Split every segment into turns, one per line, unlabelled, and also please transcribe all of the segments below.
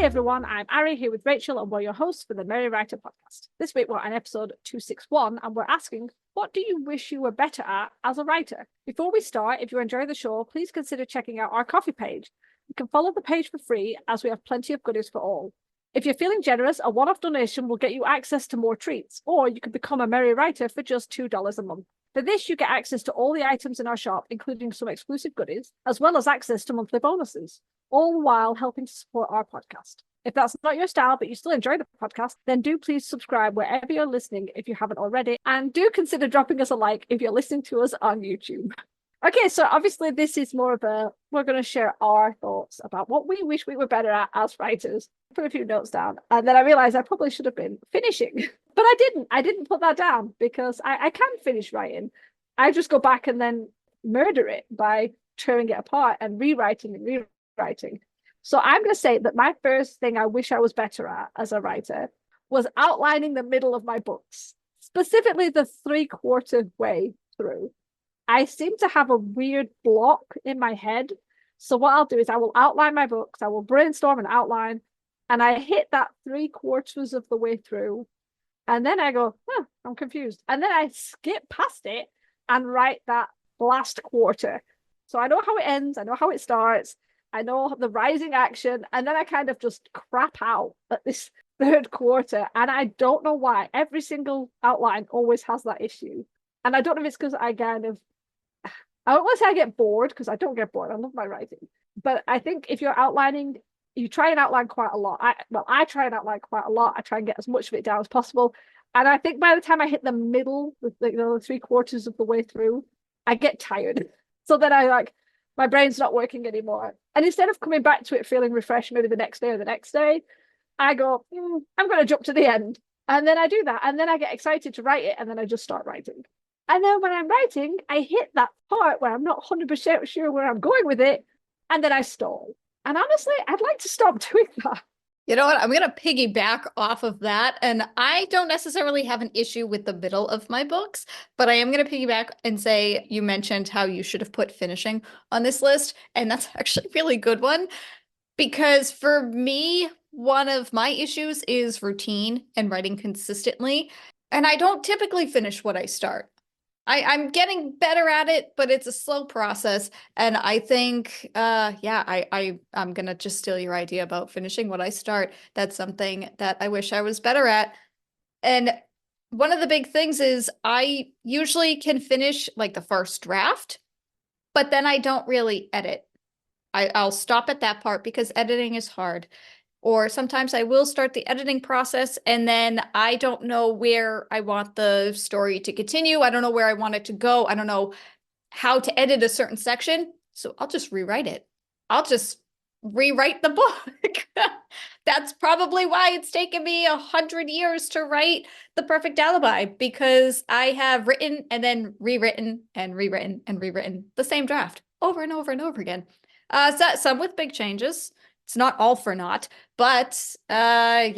everyone, I'm Ari here with Rachel and we're your hosts for the Merry Writer podcast. This week we're on episode 261 and we're asking, what do you wish you were better at as a writer? Before we start, if you enjoy the show, please consider checking out our coffee page. You can follow the page for free as we have plenty of goodies for all. If you're feeling generous, a one-off donation will get you access to more treats, or you can become a Merry Writer for just $2 a month. For this, you get access to all the items in our shop, including some exclusive goodies, as well as access to monthly bonuses, all while helping to support our podcast. If that's not your style, but you still enjoy the podcast, then do please subscribe wherever you're listening if you haven't already, and do consider dropping us a like if you're listening to us on YouTube. Okay, so obviously this is more of we're going to share our thoughts about what we wish we were better at as writers. Put a few notes down, and then I realized I probably should have been finishing, but I didn't. I didn't put that down because I can finish writing. I just go back and then murder it by tearing it apart and rewriting and rewriting. So I'm going to say that my first thing I wish I was better at as a writer was outlining the middle of my books, specifically the 3/4 way through. I seem to have a weird block in my head. So what I'll do is I will outline my books, I will brainstorm and outline, and I hit that 3/4 of the way through. And then I go, I'm confused. And then I skip past it and write that last quarter. So I know how it ends, I know how it starts, I know the rising action, and then I kind of just crap out at this 3rd quarter. And I don't know why. Every single outline always has that issue. And I don't know if it's because I don't want to say I get bored, because I don't get bored. I love my writing. But I think if you're outlining, you try and outline quite a lot. I try and outline quite a lot. I try and get as much of it down as possible. And I think by the time I hit the middle, the 3/4 of the way through, I get tired. So then my brain's not working anymore. And instead of coming back to it feeling refreshed maybe the next day or the next day, I go, I'm going to jump to the end. And then I do that. And then I get excited to write it. And then I just start writing. And then when I'm writing, I hit that part where I'm not 100% sure where I'm going with it. And then I stall. And honestly, I'd like to stop doing that.
You know what? I'm going to piggyback off of that. And I don't necessarily have an issue with the middle of my books, but I am going to piggyback and say you mentioned how you should have put finishing on this list. And that's actually a really good one, because for me, one of my issues is routine and writing consistently. And I don't typically finish what I start. I'm getting better at it, but it's a slow process. And I think, I'm going to just steal your idea about finishing what I start. That's something that I wish I was better at. And one of the big things is I usually can finish like the first draft, but then I don't really edit. I'll stop at that part because editing is hard. Or sometimes I will start the editing process and then I don't know where I want the story to continue. I don't know where I want it to go. I don't know how to edit a certain section. So I'll just rewrite it. I'll just rewrite the book. That's probably why it's taken me 100 years to write The Perfect Alibi, because I have written and then rewritten and rewritten and rewritten the same draft over and over and over again. Some with big changes. It's not all for naught, but I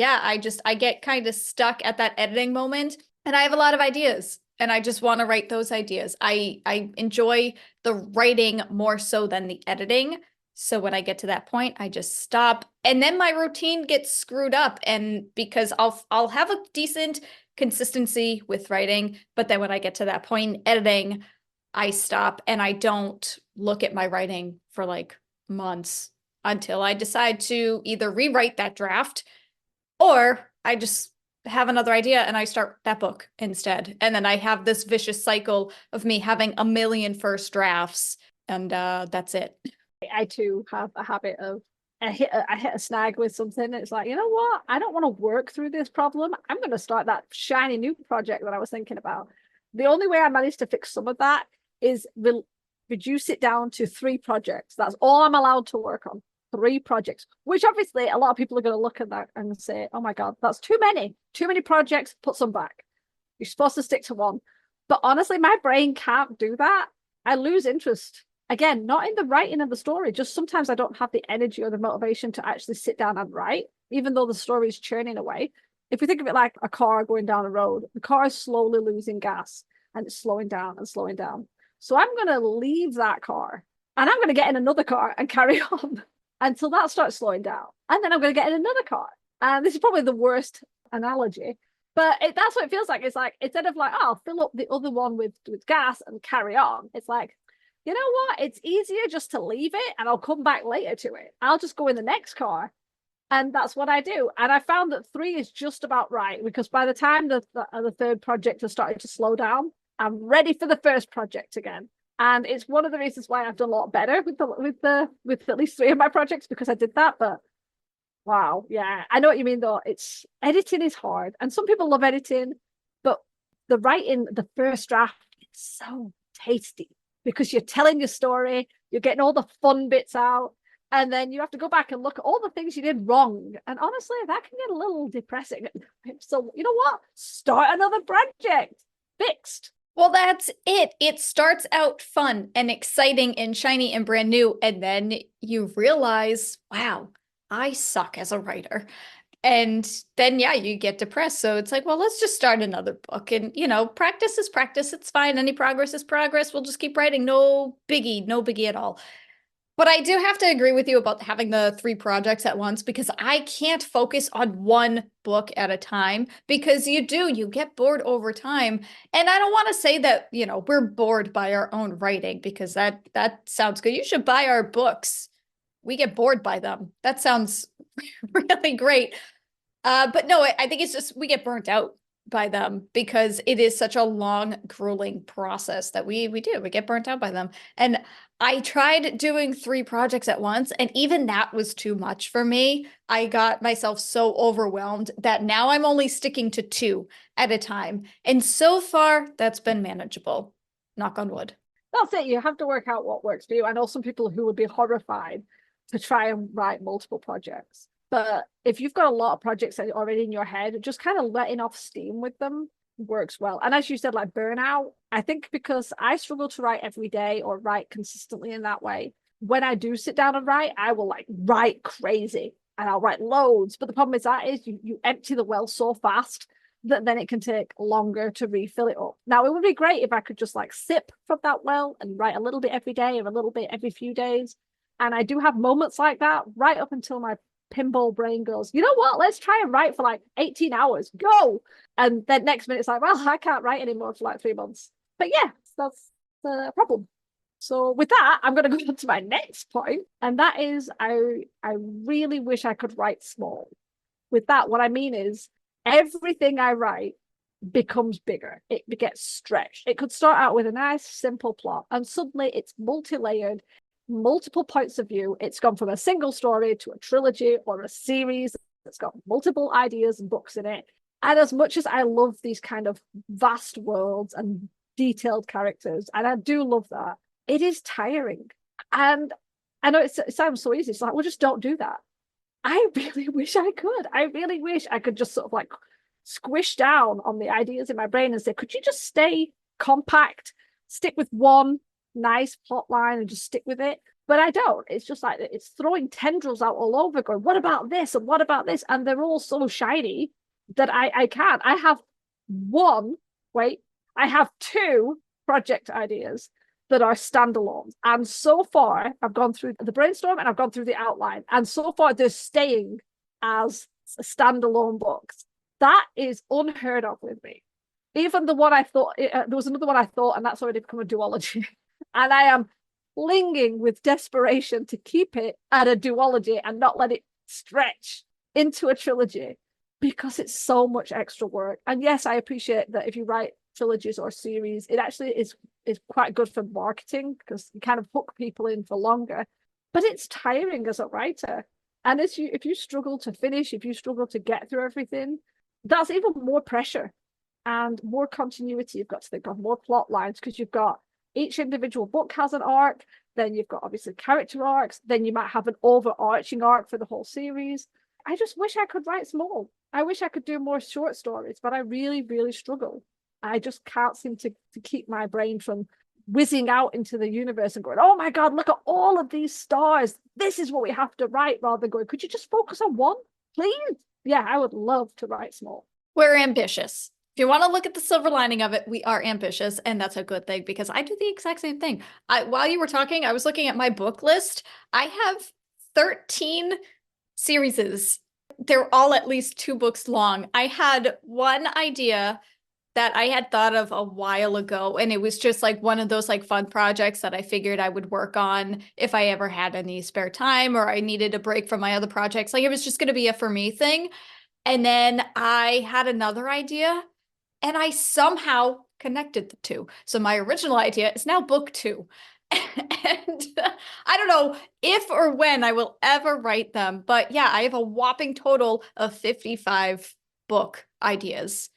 get kind of stuck at that editing moment, and I have a lot of ideas and I just want to write those ideas. I enjoy the writing more so than the editing. So when I get to that point, I just stop, and then my routine gets screwed up, and because I'll have a decent consistency with writing, but then when I get to that point in editing, I stop and I don't look at my writing for like months, until I decide to either rewrite that draft or I just have another idea and I start that book instead. And then I have this vicious cycle of me having a million first drafts, and that's it.
I too have a habit of I hit a snag with something. It's like, you know what? I don't want to work through this problem. I'm going to start that shiny new project that I was thinking about. The only way I managed to fix some of that is reduce it down to 3 projects. That's all I'm allowed to work on. 3 projects, which obviously a lot of people are going to look at that and say, oh my God, that's too many projects, put some back. You're supposed to stick to one. But honestly, my brain can't do that. I lose interest. Again, not in the writing of the story, just sometimes I don't have the energy or the motivation to actually sit down and write, even though the story is churning away. If you think of it like a car going down a road, the car is slowly losing gas and it's slowing down and slowing down. So I'm going to leave that car and I'm going to get in another car and carry on. until that starts slowing down. And then I'm going to get in another car. And this is probably the worst analogy, but that's what it feels like. It's like, instead of like, oh, I'll fill up the other one with gas and carry on, it's like, you know what? It's easier just to leave it and I'll come back later to it. I'll just go in the next car. And that's what I do. And I found that 3 is just about right, because by the time the third project has started to slow down, I'm ready for the first project again. And it's one of the reasons why I've done a lot better with at least 3 of my projects, because I did that. But wow, yeah, I know what you mean though. It's editing is hard, and some people love editing, but the writing, the first draft, it's so tasty because you're telling your story, you're getting all the fun bits out, and then you have to go back and look at all the things you did wrong. And honestly, that can get a little depressing. So you know what? Start another project. Fixed.
Well, that's it. It starts out fun and exciting and shiny and brand new, and then you realize, wow, I suck as a writer. And then, yeah, you get depressed. So it's like, well, let's just start another book. And, practice is practice. It's fine. Any progress is progress. We'll just keep writing. No biggie at all. But I do have to agree with you about having the 3 projects at once, because I can't focus on one book at a time, because you get bored over time. And I don't want to say that, we're bored by our own writing, because that sounds good. You should buy our books. We get bored by them. That sounds really great. But no, I think it's just we get burnt out by them, because it is such a long, grueling process that we get burnt out by them. And I tried doing 3 projects at once, and even that was too much for me. I got myself so overwhelmed that now I'm only sticking to 2 at a time. And so far, that's been manageable. Knock on wood.
That's it. You have to work out what works for you. I know some people who would be horrified to try and write multiple projects. But if you've got a lot of projects already in your head, just kind of letting off steam with them works well. And as you said, like burnout, I think because I struggle to write every day or write consistently in that way, when I do sit down and write, I will like write crazy and I'll write loads. But the problem is you empty the well so fast that then it can take longer to refill it up. Now, it would be great if I could just like sip from that well and write a little bit every day or a little bit every few days. And I do have moments like that right up until my pinball brain goes, you know what, let's try and write for like 18 hours, go. And then next minute it's like, well, I can't write anymore for like 3 months. But yeah, that's the problem. So with that, I'm going to go on to my next point, and that is I really wish I could write small. With that, what I mean is everything I write becomes bigger. It gets stretched. It could start out with a nice simple plot, and suddenly it's multi-layered, multiple points of view. It's gone from a single story to a trilogy or a series that's got multiple ideas and books in it. And as much as I love these kind of vast worlds and detailed characters, and I do love that, it is tiring. And I know it sounds so easy. It's like, well, just don't do that. I really wish I could. I really wish I could just sort of like squish down on the ideas in my brain and say, could you just stay compact, stick with one nice plot line and just stick with it? But I don't. It's just like it's throwing tendrils out all over, going, what about this and what about this? And they're all so shiny that I can't. I have 2 project ideas that are standalones, and so far I've gone through the brainstorm and I've gone through the outline, and so far they're staying as standalone books. That is unheard of with me. Even the one I thought, there was another one I thought, and that's already become a duology. And I am clinging with desperation to keep it at a duology and not let it stretch into a trilogy, because it's so much extra work. And yes, I appreciate that if you write trilogies or series, it actually is quite good for marketing, because you kind of hook people in for longer. But it's tiring as a writer. And if you struggle to finish, if you struggle to get through everything, that's even more pressure and more continuity. You've got to think of more plot lines, because you've got each individual book has an arc, then you've got obviously character arcs, then you might have an overarching arc for the whole series. I just wish I could write small. I wish I could do more short stories, but I really, really struggle. I just can't seem to keep my brain from whizzing out into the universe and going, oh my God, look at all of these stars. This is what we have to write, rather than going, could you just focus on one, please? Yeah, I would love to write small.
We're ambitious. If you want to look at the silver lining of it, we are ambitious, and that's a good thing, because I do the exact same thing. While you were talking, I was looking at my book list. I have 13 series. They're all at least 2 books long. I had one idea that I had thought of a while ago, and it was just like one of those like fun projects that I figured I would work on if I ever had any spare time or I needed a break from my other projects. Like it was just going to be a for me thing. And then I had another idea and I somehow connected the two. So my original idea is now book 2. And I don't know if or when I will ever write them, but yeah, I have a whopping total of 55 book ideas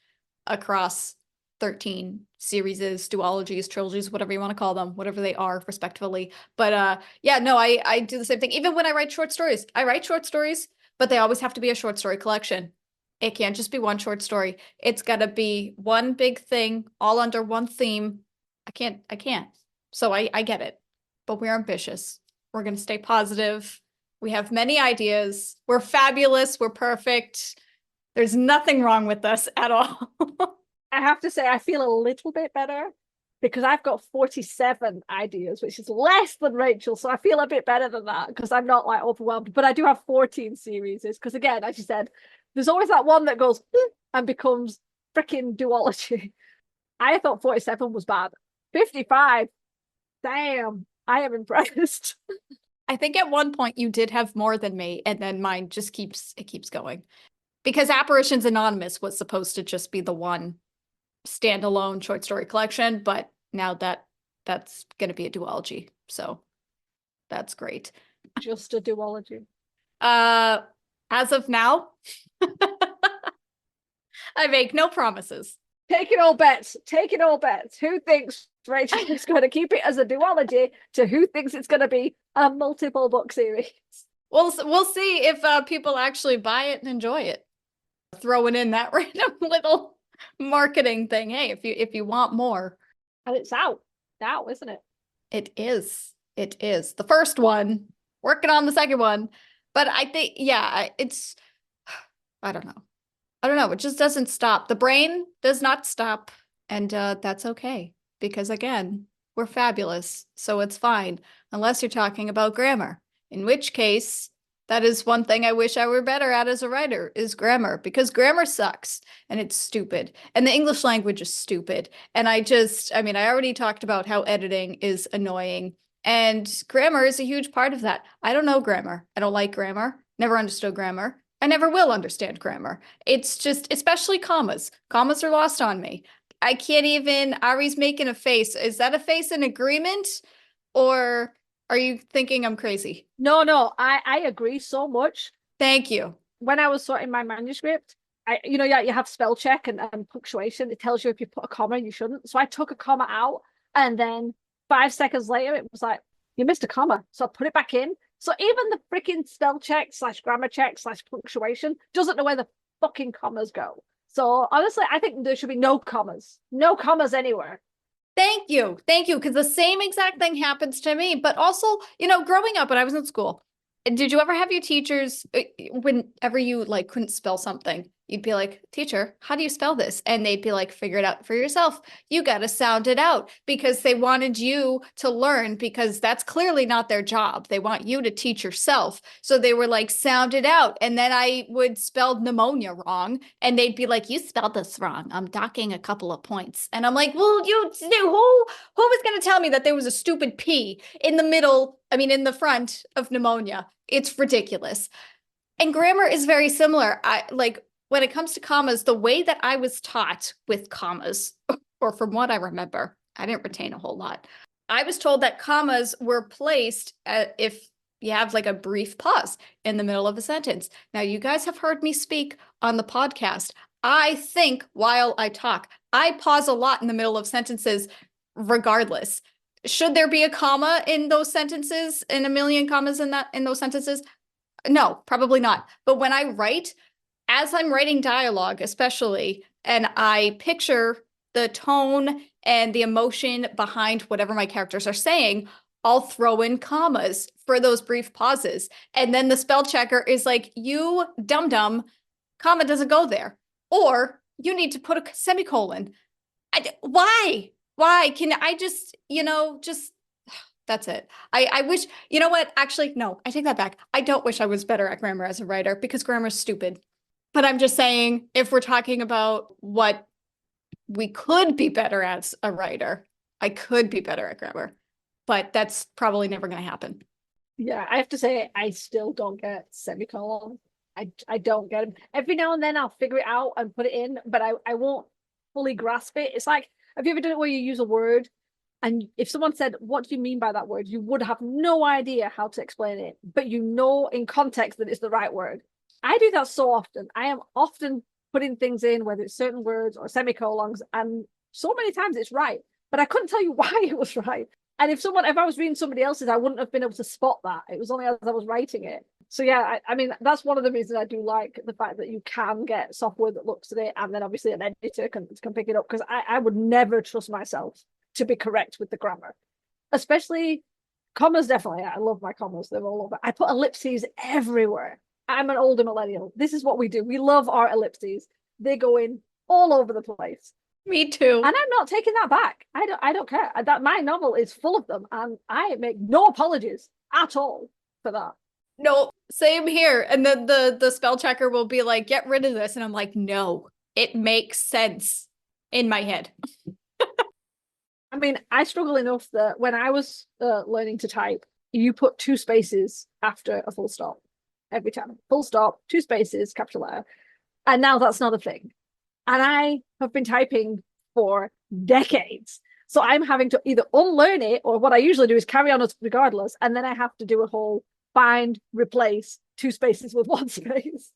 across 13 series, duologies, trilogies, whatever you want to call them, whatever they are respectively. But yeah, no, I do the same thing. Even when I write short stories, I write short stories, but they always have to be a short story collection. It can't just be one short story. It's got to be one big thing all under one theme. I can't. So I get it, but we're ambitious. We're going to stay positive. We have many ideas. We're fabulous. We're perfect. There's nothing wrong with us at all.
I have to say, I feel a little bit better because I've got 47 ideas, which is less than Rachel. So I feel a bit better than that because I'm not like overwhelmed. But I do have 14 series because, again, as you said, there's always that one that goes and becomes freaking duology. I thought 47 was bad. 55, damn, I am impressed.
I think at one point you did have more than me, and then mine just keeps going. Because Apparitions Anonymous was supposed to just be the one standalone short story collection, but now that's going to be a duology. So that's great.
Just a duology.
As of now, I make no promises.
Taking all bets. Taking all bets. Who thinks Rachel is going to keep it as a duology to who thinks it's going to be a multiple book series?
We'll see if people actually buy it and enjoy it. Throwing in that random little marketing thing. Hey, if you want more.
And it's out now, isn't it?
It is. It is. The first one, working on the second one. But I think, yeah, it's, I don't know. It just doesn't stop. The brain does not stop. And that's okay. Because again, we're fabulous. So it's fine. Unless you're talking about grammar. In which case, that is one thing I wish I were better at as a writer is grammar. Because grammar sucks. And it's stupid. And the English language is stupid. And I already talked about how editing is annoying. And grammar is a huge part of that. I don't know grammar. I don't like grammar. Never understood grammar. I never will understand grammar. It's just, especially commas. Commas are lost on me. I can't even, Ari's making a face. Is that a face in agreement? Or are you thinking I'm crazy?
No, I agree so much.
Thank you.
When I was sorting my manuscript, you have spell check and punctuation. It tells you if you put a comma and you shouldn't. So I took a comma out, and then 5 seconds later, it was like, you missed a comma. So I put it back in. So even the freaking spell check / grammar check / punctuation doesn't know where the fucking commas go. So honestly, I think there should be no commas anywhere.
Thank you. Because the same exact thing happens to me. But also, growing up when I was in school, did you ever have your teachers, whenever you like couldn't spell something, you'd be like, teacher, how do you spell this? And they'd be like, figure it out for yourself. You got to sound it out, because they wanted you to learn, because that's clearly not their job. They want you to teach yourself. So they were like, sound it out. And then I would spell pneumonia wrong. And they'd be like, you spelled this wrong. I'm docking a couple of points. And I'm like, well, who was going to tell me that there was a stupid P in the front of pneumonia? It's ridiculous. And grammar is very similar. When it comes to commas, the way that I was taught with commas, or from what I remember, I didn't retain a whole lot. I was told that commas were placed if you have like a brief pause in the middle of a sentence. Now, you guys have heard me speak on the podcast. I think while I talk, I pause a lot in the middle of sentences regardless. Should there be a comma in those sentences, in a million commas in those sentences? No, probably not. But when I write, as I'm writing dialogue, especially, and I picture the tone and the emotion behind whatever my characters are saying, I'll throw in commas for those brief pauses. And then the spell checker is like, you dum-dum, comma doesn't go there. Or you need to put a semicolon. Why? Why? Can I just That's it. I wish, you know what? Actually, no, I take that back. I don't wish I was better at grammar as a writer because grammar's stupid. But I'm just saying, if we're talking about what we could be better as a writer, I could be better at grammar, but that's probably never going to happen.
Yeah, I have to say, I still don't get semicolons. I don't get them. Every now and then I'll figure it out and put it in, but I won't fully grasp it. It's like, have you ever done it where you use a word and if someone said, what do you mean by that word? You would have no idea how to explain it, but you know in context that it's the right word. I do that so often. I am often putting things in, whether it's certain words or semicolons, and so many times it's right, but I couldn't tell you why it was right. And if I was reading somebody else's, I wouldn't have been able to spot that. It was only as I was writing it. So yeah, I mean, that's one of the reasons I do like the fact that you can get software that looks at it, and then obviously an editor can pick it up, because I would never trust myself to be correct with the grammar, especially commas. Definitely, I love my commas. They're all over. I put ellipses everywhere. I'm an older millennial. This is what we do. We love our ellipses. They go in all over the place.
Me too.
And I'm not taking that back. I don't care. That my novel is full of them, and I make no apologies at all for that.
No, same here. And then the spell checker will be like, get rid of this. And I'm like, no, it makes sense in my head.
I mean, I struggle enough that when I was learning to type, you put 2 spaces after a full stop every time. Full stop, 2 spaces, capital letter. And now that's not a thing. And I have been typing for decades. So I'm having to either unlearn it, or what I usually do is carry on regardless. And then I have to do a whole find, replace 2 spaces with 1 space.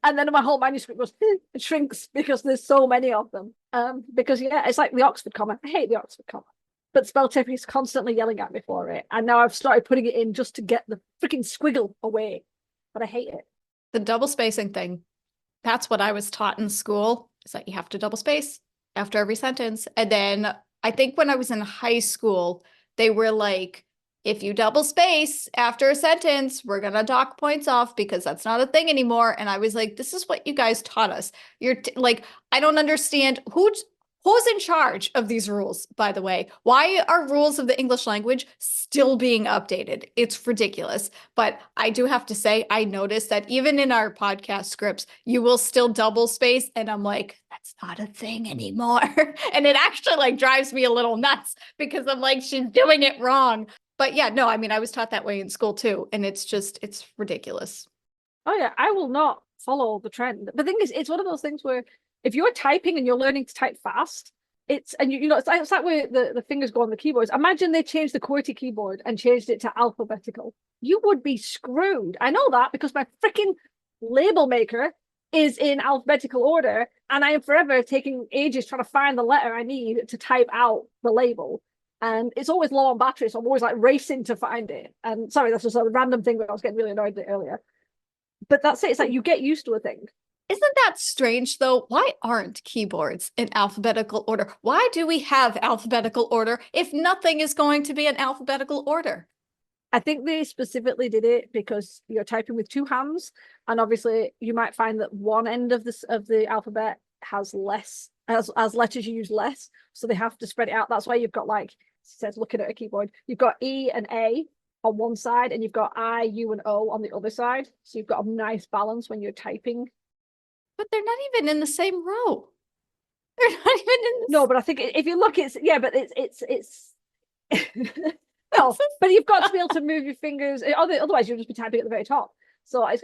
And then my whole manuscript goes, it shrinks because there's so many of them. Because yeah, it's like the Oxford comma. I hate the Oxford comma. But spell check is constantly yelling at me for it. And now I've started putting it in just to get the freaking squiggle away. But I hate it.
The double spacing thing, that's what I was taught in school, is that you have to double space after every sentence. And then I think when I was in high school, they were like, if you double space after a sentence, we're going to dock points off because that's not a thing anymore. And I was like, this is what you guys taught us. You're like, I don't understand who's in charge of these rules, by the way. Why are rules of the English language still being updated? It's ridiculous. But I do have to say, I noticed that even in our podcast scripts, you will still double space. And I'm like, that's not a thing anymore. And it actually like drives me a little nuts because I'm like, she's doing it wrong. But yeah, no, I mean, I was taught that way in school too. And it's ridiculous.
Oh yeah, I will not follow the trend. The thing is, it's one of those things where if you're typing and you're learning to type fast, it's like where the fingers go on the keyboards. Imagine they changed the QWERTY keyboard and changed it to alphabetical. You would be screwed. I know that because my freaking label maker is in alphabetical order, and I am forever taking ages trying to find the letter I need to type out the label. And it's always low on battery, so I'm always like racing to find it. And sorry, that's just a random thing, but I was getting really annoyed at it earlier. But that's it. It's like you get used to a thing.
Isn't that strange though? Why aren't keyboards in alphabetical order? Why do we have alphabetical order if nothing is going to be in alphabetical order?
I think they specifically did it because you're typing with 2 hands, and obviously you might find that one end of the alphabet has less as letters you use less, so they have to spread it out. That's why you've got, like it says looking at a keyboard, you've got E and A on one side, and you've got I, U, and O on the other side. So you've got a nice balance when you're typing.
But they're not even in the same row. They're not even in the
No, but I think if you look, it's no, but you've got to be able to move your fingers. Otherwise, you'll just be typing at the very top. So I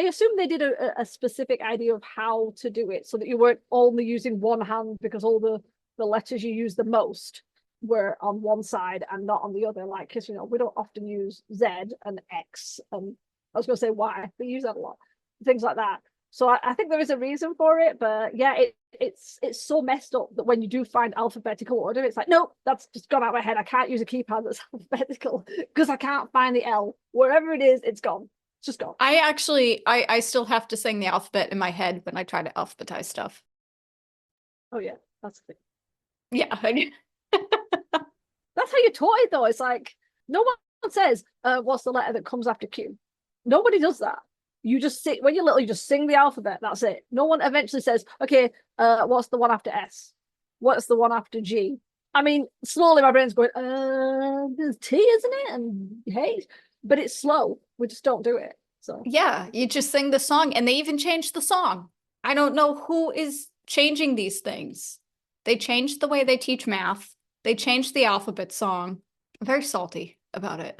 assume they did a specific idea of how to do it so that you weren't only using one hand, because all the letters you use the most were on one side and not on the other. Like, because we don't often use Z and X, and I was going to say Y, but use that a lot, things like that. So I think there is a reason for it, but yeah, it's so messed up that when you do find alphabetical order, it's like, no, that's just gone out of my head. I can't use a keypad that's alphabetical because I can't find the L. Wherever it is, it's gone. It's just gone.
I still have to sing the alphabet in my head when I try to alphabetize stuff.
Oh yeah, that's the thing.
Yeah.
That's how you're taught it though. It's like, no one says, what's the letter that comes after Q? Nobody does that. You just sit when you're little, you just sing the alphabet. That's it. No one eventually says, okay, what's the one after S? What's the one after G? I mean, slowly my brain's going, there's T, isn't it? And hey, but it's slow. We just don't do it. So
Yeah, you just sing the song, and they even changed the song. I don't know who is changing these things. They changed the way they teach math. They changed the alphabet song. I'm very salty about it.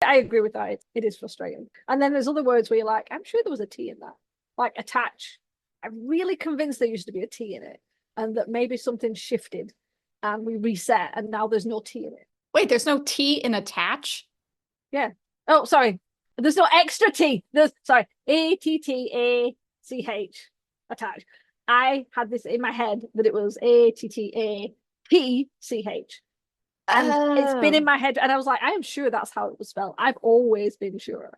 I agree with that. It is frustrating. And then there's other words where you're like, I'm sure there was a T in that. Like attach. I'm really convinced there used to be a T in it, and that maybe something shifted and we reset and now there's no T in it.
Wait, there's no T in attach?
Yeah. Oh, sorry. There's no extra T. There's sorry. ATTACH attach. I had this in my head that it was ATTAPCH. And it's been in my head, and I was like, I am sure that's how it was spelled. I've always been sure.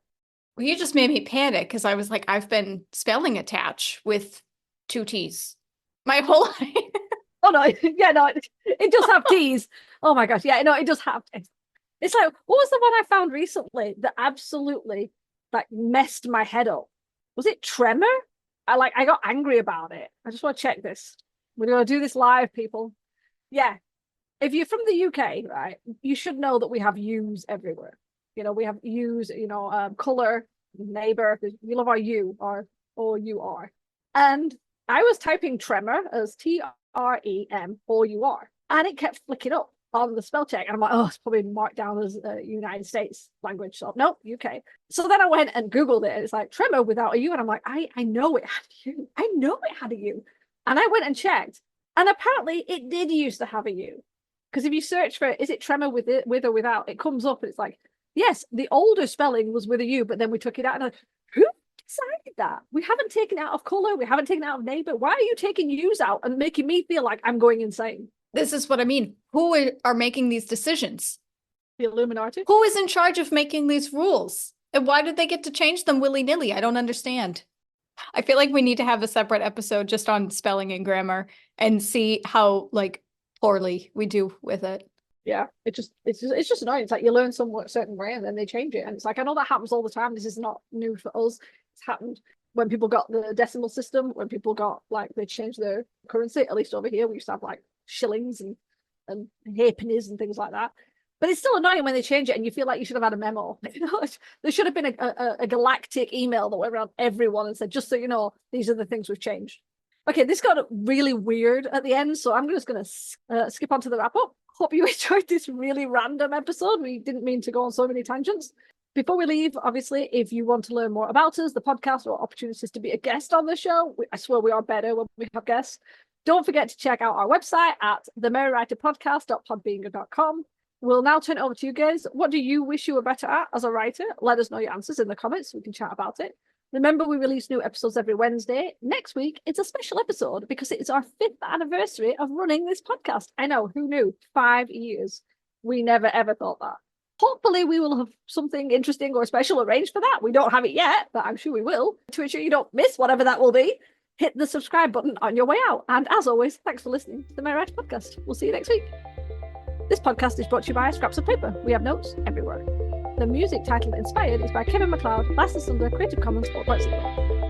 Well, you just made me panic because I was like, I've been spelling attach with 2 T's my whole life.
Oh no, yeah, no, it does have T's. Oh my gosh, yeah, no, it does have. It's like, what was the one I found recently that absolutely like messed my head up? Was it tremor? I got angry about it. I just want to check this. We're gonna do this live, people. Yeah. If you're from the UK, right, you should know that we have U's everywhere. You know, we have U's, color, neighbor. We love our U or O-U-R. And I was typing tremor as TREMOUR, and it kept flicking up on the spell check. And I'm like, oh, it's probably marked down as United States language. So nope, UK. So then I went and Googled it. And it's like tremor without a U. And I'm like, I know it had a U. I know it had a U. And I went and checked. And apparently it did used to have a U. Because if you search for, is it tremor with or without, it comes up and it's like, yes, the older spelling was with a U, but then we took it out. And who decided that? We haven't taken it out of color. We haven't taken it out of neighbor. Why are you taking U's out and making me feel like I'm going insane?
This is what I mean. Who are making these decisions?
The Illuminati?
Who is in charge of making these rules? And why did they get to change them willy-nilly? I don't understand. I feel like we need to have a separate episode just on spelling and grammar and see how poorly we do with it.
Yeah, it's just annoying. It's like you learn some certain way and then they change it, and it's like, I know that happens all the time. This is not new for us. It's happened when people got the decimal system, when people got they changed their currency. At least over here we used to have shillings and halfpennies and things like that. But it's still annoying when they change it and you feel like you should have had a memo. There should have been a galactic email that went around everyone and said, just so you know, these are the things we've changed. Okay, this got really weird at the end, so I'm just going to skip on to the wrap up. Hope you enjoyed this really random episode. We didn't mean to go on so many tangents. Before we leave, obviously, if you want to learn more about us, the podcast, or opportunities to be a guest on the show, I swear we are better when we have guests. Don't forget to check out our website at themerrywriterpodcast.podbeanger.com. We'll now turn it over to you guys. What do you wish you were better at as a writer? Let us know your answers in the comments so we can chat about it. Remember, we release new episodes every Wednesday. Next week, it's a special episode because it's our 5th anniversary of running this podcast. I know, who knew? 5 years. We never, ever thought that. Hopefully, we will have something interesting or special arranged for that. We don't have it yet, but I'm sure we will. To ensure you don't miss whatever that will be, hit the subscribe button on your way out. And as always, thanks for listening to the Merry Writer Podcast. We'll see you next week. This podcast is brought to you by Scraps of Paper. We have notes everywhere. The music titled Inspired is by Kevin MacLeod, Licensed under Creative Commons 4.0.